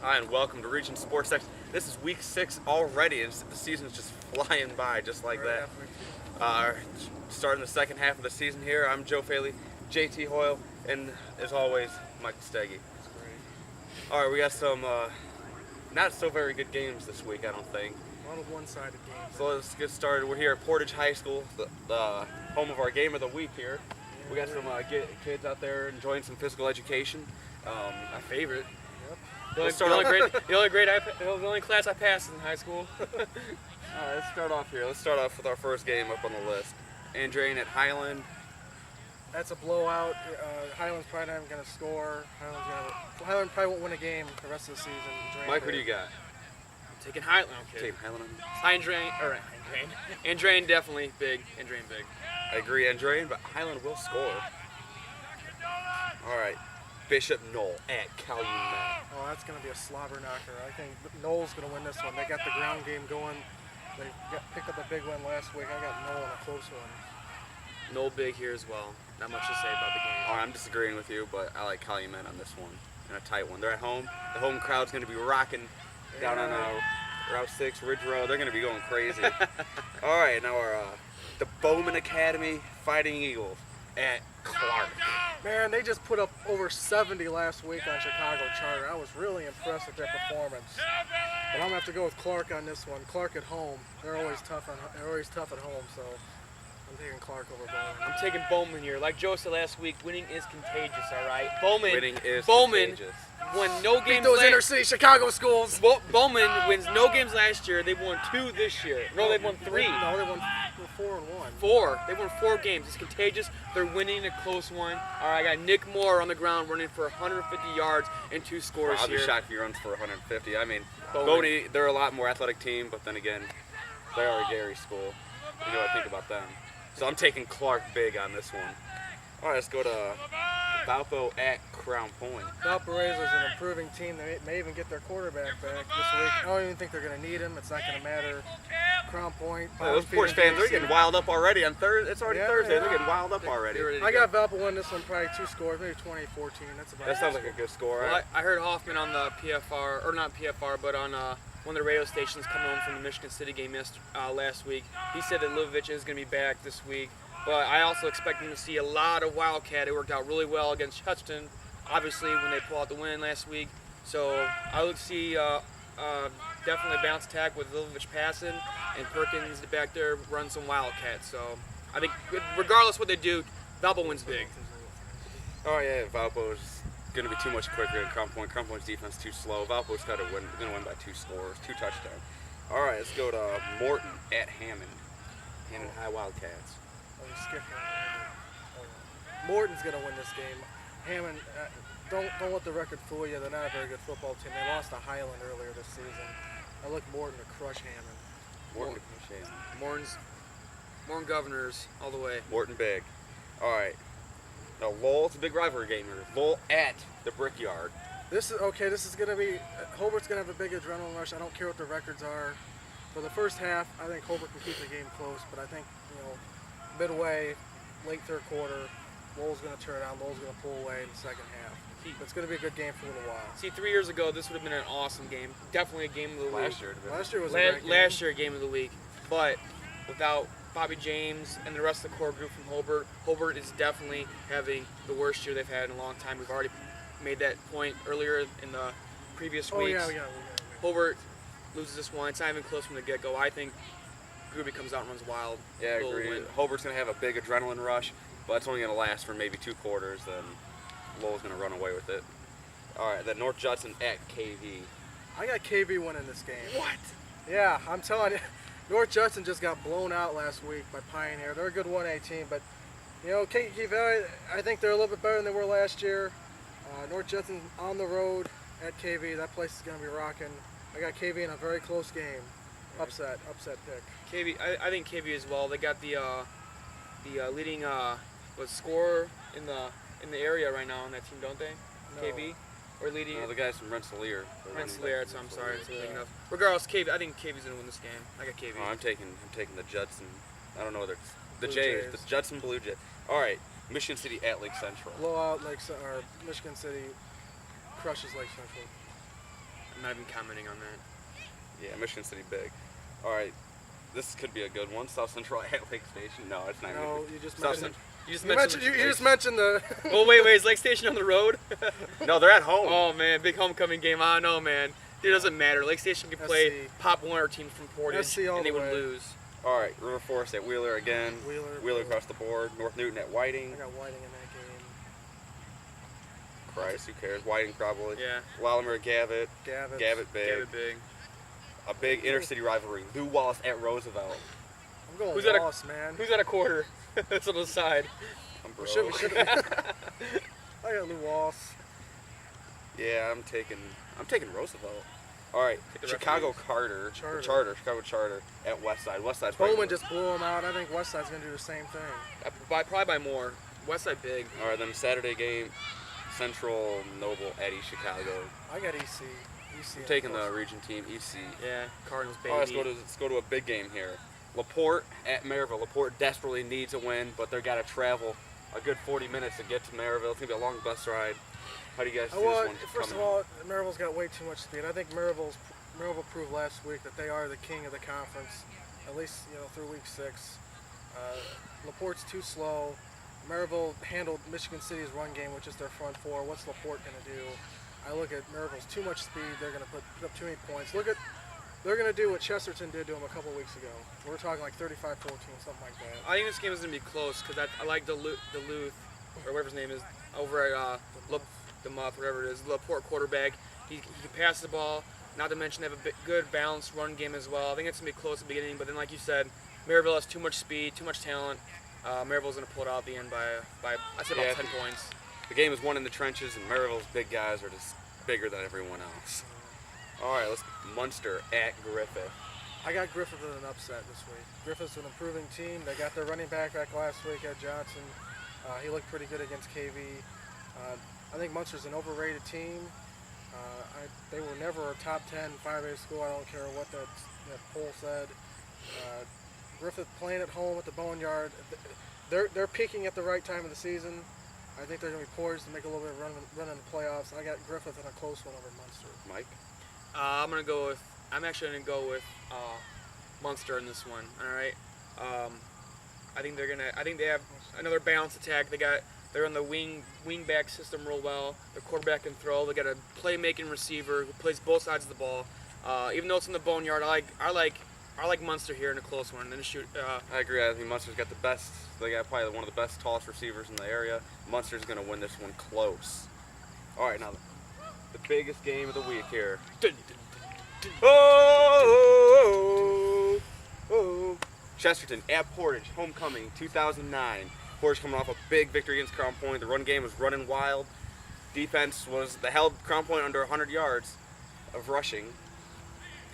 Hi, and welcome to Region Sportsdesk. This is week 6 already, and the season's just flying by just like that. Starting the second half of the season here, I'm Joe Faley, JT Hoyle, and as always, Michael Steggy. All right, we got some not so very good games this week, I don't think. A lot of one-sided games. So let's get started. We're here at Portage High School, the home of our game of the week here. We got some kids out there enjoying some physical education. My favorite. The only class I passed in high school. All right, let's start off here. Let's start off with our first game up on the list. Andrain at Highland. That's a blowout. Highland's probably not even going to score. Highland probably won't win a game the rest of the season. Mike, what do you got? I'm taking Highland. Okay. Taking Highland. Andrain definitely big. Andrain big. I agree, Andrain, but Highland will score. All right. Bishop Noll at Calumet. Oh, that's going to be a slobber knocker. I think Noll's going to win this one. They got the ground game going. They picked up a big win last week. I got Noll in a close one. Noll big here as well. Not much to say about the game. All right, I'm disagreeing with you, but I like Calumet on this one. And a tight one. They're at home. The home crowd's going to be rocking down on Route 6, Ridge Road. They're going to be going crazy. All right, now the Bowman Academy Fighting Eagles at Clark. Man, they just put up over 70 last week on Chicago Charter. I was really impressed with their performance. But I'm gonna have to go with Clark on this one. Clark at home. They're always tough at home, so I'm taking Clark over Bowman. I'm taking Bowman here. Like Joe said last week, winning is contagious. All right, Winning is Bowman contagious. won no games. Beat those inner city Chicago schools. Bowman wins no games last year. They won 2 this year. No, they won 3. No, they won 4 and 1. 4. They won 4 games. It's contagious. They're winning a close one. All right, I got Nick Moore on the ground running for 150 yards and 2 scores I'll be here. shocked if he runs for 150. I mean, Bowman. Boney, they're a lot more athletic team, but then again, they are a Gary school. You know what I think about them. So I'm taking Clark big on this one. All right, let's go to Valpo at Crown Point. Valparaiso's an improving team. They may even get their quarterback back this week. I don't even think they're going to need him. It's not going to matter. Crown Point. Those Portage fans, they're getting wild up already on Thursday. It's already Thursday. They're getting wild up already. I got Valpo win this one, probably 2 scores, maybe 20-14. That's about. That sounds like a good score. Well, I heard Hoffman on the PFR, or not PFR, but on one of the radio stations coming home from the Michigan City game last week. He said that Livovich is going to be back this week. But I also expect them to see a lot of Wildcat. It worked out really well against Hutchinson, obviously, when they pulled out the win last week. So I would see definitely a bounce attack with Livovich passing and Perkins back there run some Wildcat. So I think regardless what they do, Valpo wins big. Oh, yeah, Valpo's going to be too much quicker than Crown Point. Crown Point's defense too slow. Valpo's going to win by 2 scores, 2 touchdowns. All right, let's go to Morton at Hammond. Hammond High Wildcats. Morton's going to win this game. Hammond, don't let the record fool you. They're not a very good football team. They lost to Highland earlier this season. I look Morton to crush Hammond. Morton Governors all the way. Morton big. All right. Now Lowell, it's a big rivalry game here. Lowell at the Brickyard. This is going to be. Hobart's going to have a big adrenaline rush. I don't care what the records are. For the first half, I think Hobart can keep the game close, but I think midway, late third quarter, Lowell's going to turn it on. Lowell's going to pull away in the second half. But it's going to be a good game for a little while. See, 3 years ago, this would have been an awesome game. Definitely a game of the week. Last year was a great game. Last year, game of the week. But without Bobby James and the rest of the core group from Hobart, Hobart is definitely having the worst year they've had in a long time. We've already made that point earlier in the previous weeks. Yeah. Hobart loses this one. It's not even close from the get-go. I think Gruby comes out and runs wild. Yeah, I agree. Hobart's going to have a big adrenaline rush, but it's only going to last for maybe 2 quarters. Then Lowell's going to run away with it. All right, then North Judson at KV. I got KV winning this game. What? Yeah, I'm telling you. North Judson just got blown out last week by Pioneer. They're a good 1A team, but KV, I think they're a little bit better than they were last year. North Judson on the road at KV. That place is going to be rocking. I got KV in a very close game. Upset pick. KV, I think KV as well. They got the leading scorer in the area right now on that team, don't they? No. KV or leading. No, the guys from Rensselaer. Rensselaer. So I'm sorry, it's big enough. Regardless, KV. I think KV's gonna win this game. I got KV. Oh, I'm taking the Judson. I don't know whether it's the Blue Jays. Jays. The Judson Blue Jays. All right, Michigan City at Lake Central. Blowout Michigan City crushes Lake Central. I'm not even commenting on that. Yeah, Michigan City big. All right, this could be a good one. South Central at Lake Station. No, it's not. No, gonna be. you just South mentioned. You just You mentioned. just mentioned the. Oh wait, is Lake Station on the road? No, they're at home. Oh man, big homecoming game. I don't know, man. It doesn't matter. Lake Station could play SC. Pop Warner teams from Portage, SC all and they the would way. lose. All right, River Forest at Wheeler again. Wheeler across the board. North Newton at Whiting. I got Whiting in that game. Christ, who cares? Whiting probably. Yeah. Latimer at Gavitt. Gavitt. Gavitt big. Gavitt big. A big intercity rivalry. Lou Wallace at Roosevelt. I'm going Who's got a- Wallace, man. Who's at a quarter? That's on the side. I'm We broke. should I got Lou Wallace. Yeah, I'm taking Roosevelt. All right, Take the Chicago referees. Chicago Charter at Westside. Westside's probably Bowman just blew him out. I think Westside's going to do the same thing. Probably by more. Westside big. All right, then Saturday game, Central Noble at East Chicago. I got EC. I'm taking the region team, EC. Yeah, Cardinals baby. All right, let's go to a big game here. LaPorte at Merrillville. LaPorte desperately needs a win, but they're got to travel a good 40 minutes to get to Merrillville. It's going to be a long bus ride. How do you guys see Well, this one first of coming? all, Merrillville's got way too much speed. I think Merrillville proved last week that they are the king of the conference, at least through week 6. LaPorte's too slow. Merrillville handled Michigan City's run game, which is their front four. What's LaPorte going to do? I look at Merrillville's too much speed. They're going to put up too many points. They're going to do what Chesterton did to them a couple weeks ago. We're talking like 35-14, something like that. I think this game is going to be close because I like Duluth, or whatever his name is, over at the Muff, whatever it is, LaPorte quarterback. He can pass the ball, not to mention they have a good balanced run game as well. I think it's going to be close at the beginning, but then like you said, Merrillville has too much speed, too much talent. Merrillville's going to pull it out at the end by I said about 10 points. The game is won in the trenches, and Merrillville's big guys are just bigger than everyone else. All right, let's Munster at Griffith. I got Griffith in an upset this week. Griffith's an improving team. They got their running back last week at Johnson. He looked pretty good against KV. I think Munster's an overrated team. They were never a top 10 5A school. I don't care what that poll said. Griffith playing at home at the Boneyard. They're peaking at the right time of the season. I think they're going to be poised to make a little bit of run in the playoffs. I got Griffith in a close one over Munster. Mike? I'm actually going to go with Munster in this one. All right. I think they have another balanced attack. They're on the wing back system real well. Their quarterback can throw. They got a playmaking receiver who plays both sides of the ball. Even though it's in the Boneyard, I like Munster here in a close one. Then shoot. I agree. I think Munster's got the best. They got probably one of the best, tallest receivers in the area. Munster's going to win this one close. All right, now the biggest game of the week here. Oh! Chesterton at Portage, homecoming 2009. Portage coming off a big victory against Crown Point. The run game was running wild. Defense they held Crown Point under 100 yards of rushing.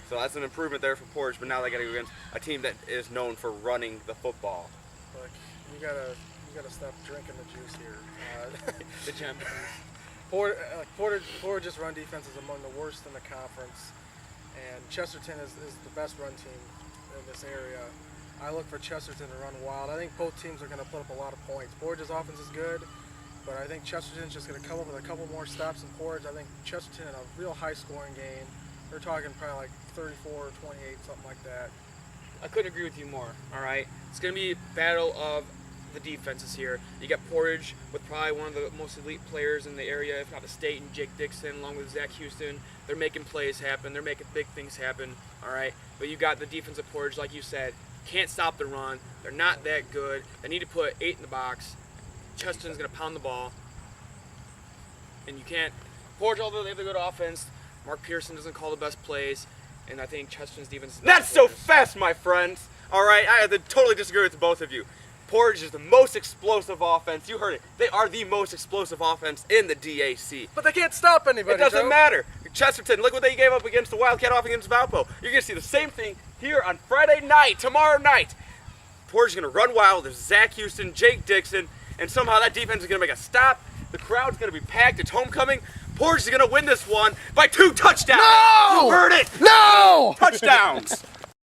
So that's an improvement there for Portage, but now they got to go against a team that is known for running the football. Look, you gotta stop drinking the juice here. The gem. Portage's run defense is among the worst in the conference, and Chesterton is the best run team in this area. I look for Chesterton to run wild. I think both teams are going to put up a lot of points. Portage's offense is good, but I think Chesterton's just going to come up with a couple more stops than Portage. I think Chesterton in a real high-scoring game. They're talking probably like 34 or 28, something like that. I couldn't agree with you more. All right, it's going to be a battle of the defenses here. You got Portage with probably one of the most elite players in the area, if not the state, and Jake Dixon, along with Zach Houston. They're making plays happen. They're making big things happen. All right, but you got the defense of Portage, like you said, can't stop the run. They're not that good. They need to put 8 in the box. Chesterton's going to pound the ball, and you can't. Portage, although they have a good offense, Mark Pearson doesn't call the best plays, and I think Chesterton's defense is Not so fast, my friends. All right, I have to totally disagree with both of you. Portage is the most explosive offense. You heard it. They are the most explosive offense in the DAC. But they can't stop anybody. It doesn't Joe. matter. Chesterton, look what they gave up against the Wildcat off against Valpo. You're going to see the same thing here on Friday night, tomorrow night. Portage is going to run wild. There's Zach Houston, Jake Dixon, and somehow that defense is going to make a stop. The crowd's going to be packed. It's homecoming. Portage is going to win this one by 2 touchdowns. No! You heard it. No! Touchdowns.